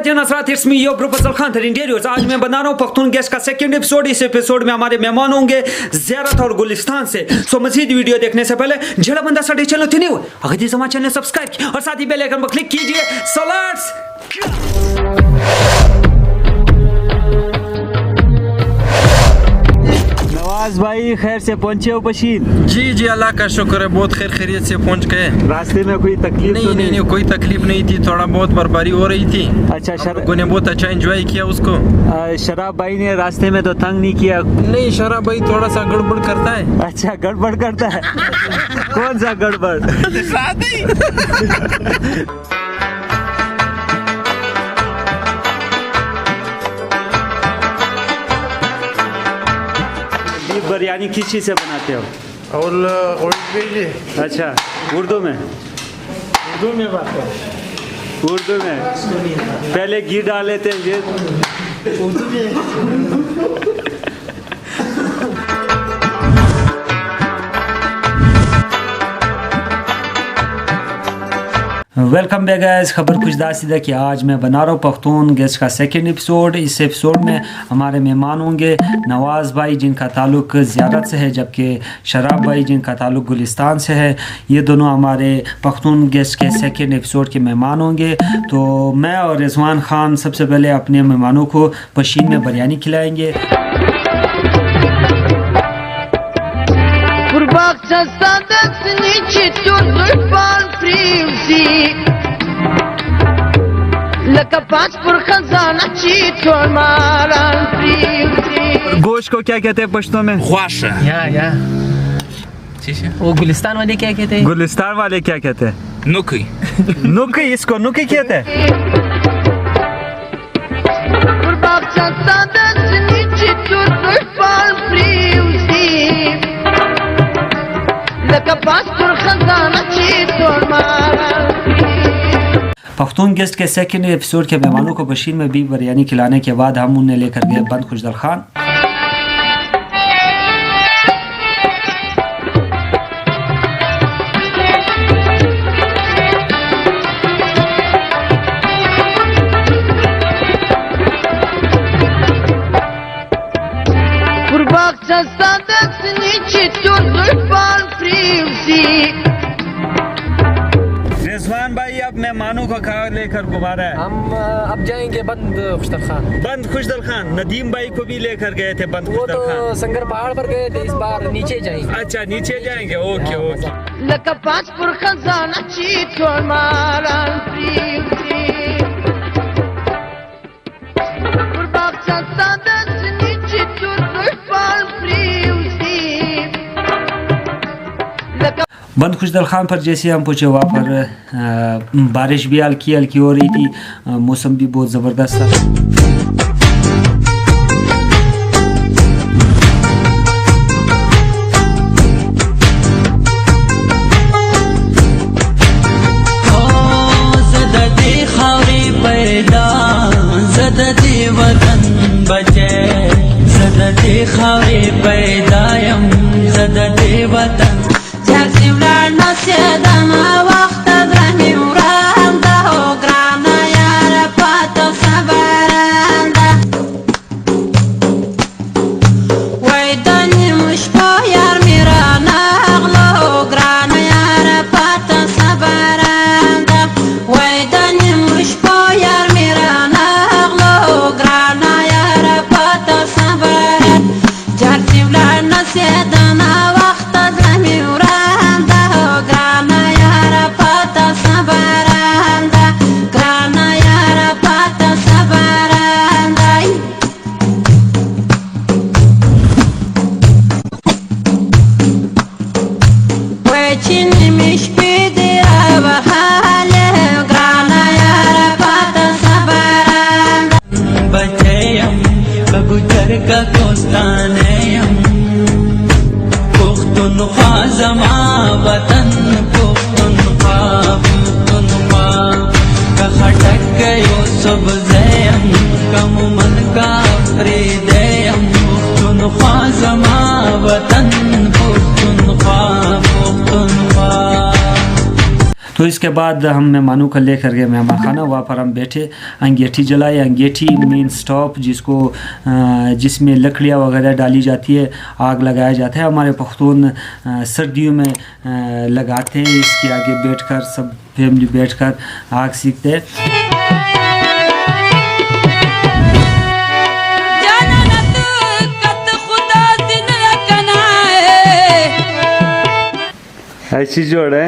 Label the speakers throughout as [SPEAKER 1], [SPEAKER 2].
[SPEAKER 1] It's me your bro Fazal Khan interiors. आज मैं बना रहा हूँ पख्तून गेस्ट का सेकंड एपिसोड। इस एपिसोड में हमारे मेहमान होंगे ज़ियारत और गुलिस्तान से। सो मज़ीद वीडियो देखने से पहले जड़ा बंदा साडे चैनल थे नहीं हुए अगर जी हमारे चैनल सब्सक्राइब किया और साथ ही बेल आइकन पर क्लिक कीजिए। सो लेट्स नवाज भाई खैर से पहुंचे हो पशीन?
[SPEAKER 2] जी अल्लाह का शुक्र है, बहुत खैरियत से पहुंच गए।
[SPEAKER 1] रास्ते में कोई तकलीफ
[SPEAKER 2] नहीं, कोई तकलीफ नहीं थी। थोड़ा बहुत बर्फबारी हो रही थी।
[SPEAKER 1] अच्छा,
[SPEAKER 2] लोगों ने बहुत अच्छा एंजॉय किया उसको।
[SPEAKER 1] शराब भाई ने रास्ते में तो तंग नहीं किया?
[SPEAKER 2] नहीं, शराब भाई थोड़ा सा गड़बड़ करता है।
[SPEAKER 1] अच्छा, गड़बड़ करता है? कौन सा गड़बड़? बिरयानी किस चीज़ से बनाते हो?
[SPEAKER 2] और
[SPEAKER 1] अच्छा, उर्दू में बात करो। उर्दू में पहले घी डाल लेते हैं ये उर्दू में। Welcome back guys. खबर कुछ दासीदा कि आज मैं बना रहा हूँ पख्तून गेस्ट का सेकंड एपिसोड। इस एपिसोड में हमारे मेहमान होंगे नवाज़ भाई जिनका ताल्लुक ज़ियारत से है, जबकि शराब भाई जिनका ताल्लुक गुलिस्तान से है। ये दोनों हमारे पख्तून गेस्ट के सेकंड एपिसोड के मेहमान होंगे। तो मैं और रिजवान खान सबसे पहले अपने मेहमानों को पशीन में बिरयानी खिलाएँगे। गोश्त को क्या कहते हैं पश्तो में?
[SPEAKER 3] ख्वाशा। या वो गुलिस्तान वाले क्या कहते हैं?
[SPEAKER 1] गुलिस्तान वाले क्या कहते हैं?
[SPEAKER 3] नुकी।
[SPEAKER 1] नुकी, इसको नुकी कहते हैं। पख्तून गेस्ट के सेकंड एपिसोड के मेहमानों को बशीर में भी बिरयानी खिलाने के बाद हम उन्हें लेकर गए बंद खुशदल खान। रिजवान भाई अब मेहमानों को कहाँ लेकर घुमा रहा है?
[SPEAKER 3] हम अब जाएंगे बंद खुशदल खान।
[SPEAKER 1] बंद खुशदल खान। नदीम भाई को भी लेकर गए थे बंद
[SPEAKER 3] वो
[SPEAKER 1] खुशदल
[SPEAKER 3] तो
[SPEAKER 1] खान।
[SPEAKER 3] संगर पहाड़ पर गए थे, इस बार नीचे जाएंगे।
[SPEAKER 1] अच्छा, नीचे जाएंगे। Okay okay. बंद खुशदल खान पर जैसे हम पहुँचे वहाँ पर बारिश भी हल्की हल्की हो रही थी, मौसम भी बहुत ज़बरदस्त था। तो इस इसके बाद हम मेहमानों को लेकर गए मेहमान खाना, वहाँ पर हम बैठे, अंगीठी जलाए। अंगीठी मेन स्टोव जिसमें लकड़ियाँ वगैरह डाली जाती है, आग लगाया जाता है। हमारे पख्तून सर्दियों में लगाते हैं, इसके आगे बैठकर सब फैमिली बैठकर आग सीखते हैं। ऐसी जोड़ है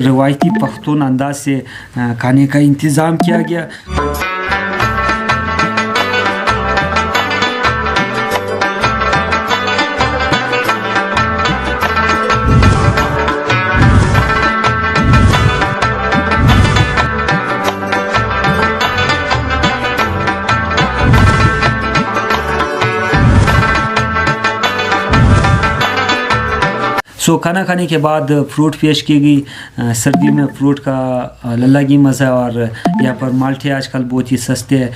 [SPEAKER 4] रवायती पख्तून अंदाज से खाने का इंतज़ाम किया गया। खाना खाने के बाद फ्रूट पेश की गई। सर्दी में फ्रूट का लल्ला की मज़ा, और यहाँ पर माल्टे आजकल बहुत ही सस्ते हैं।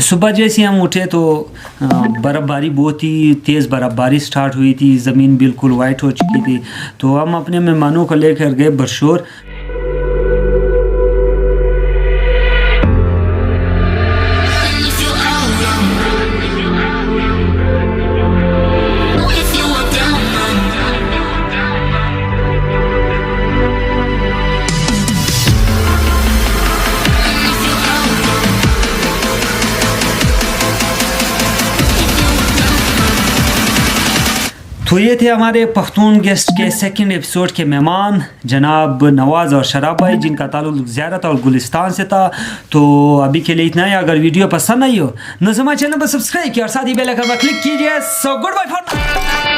[SPEAKER 4] सुबह जैसे हम उठे तो बर्फ़बारी, बहुत ही तेज़ बर्फ़बारी स्टार्ट हुई थी, ज़मीन बिल्कुल वाइट हो चुकी थी। तो हम अपने मेहमानों को लेकर गए बरशोर। तो ये थे हमारे पख्तून गेस्ट के सेकंड एपिसोड के मेहमान जनाब नवाज़ और शराब भाई, जिनका ताल्लुक ज़ियारत और गुलिस्तान से था। तो अभी के लिए इतना ही। अगर वीडियो पसंद आई हो तो हमारे चैनल पर सब्सक्राइब किया और साथ ही बेल आइकन पर क्लिक कीजिए। So goodbye for now.